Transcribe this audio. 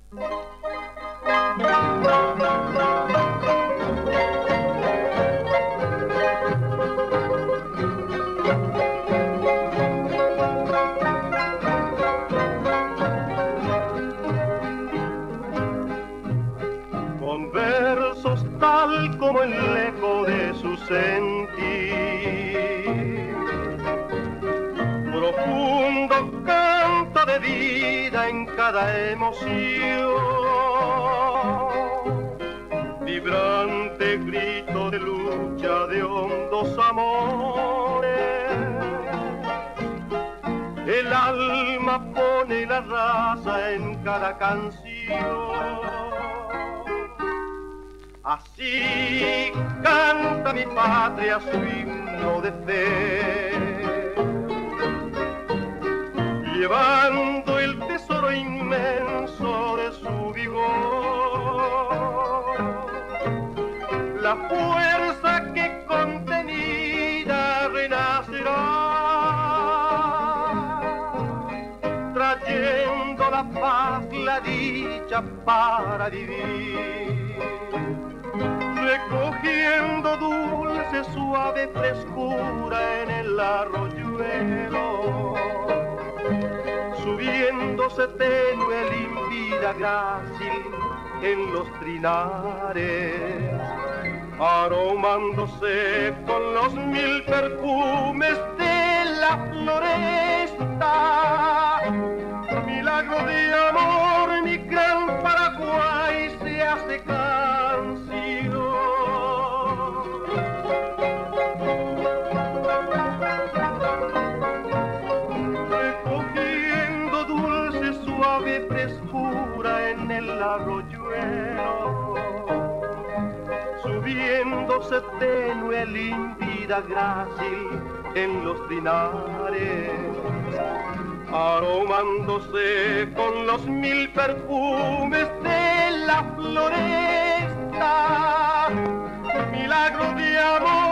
Con versos tal como el eco de su sentir, profundo canto de vida en cada emoción, vibrante grito de lucha de hondos amores. El alma pone la raza en cada canción. Así canta mi patria su himno de fe, llevando el tesoro inmenso de su vigor, la fuerza que contenida renacerá, trayendo la paz, la dicha para vivir, recogiendo dulce, suave frescura en el arroyuelo, subiéndose tenue, límpida, grácil en los trinares, aromándose con los 1000 perfumes de la floresta. Milagro de amor, mi gran Paraguay se hace canción. Recogiendo dulce, suave frescura en el arroyuelo, subiéndose tenue, límpida, grácil en los trinares, aromándose con los 1000 perfumes de la floresta. Milagro de amor.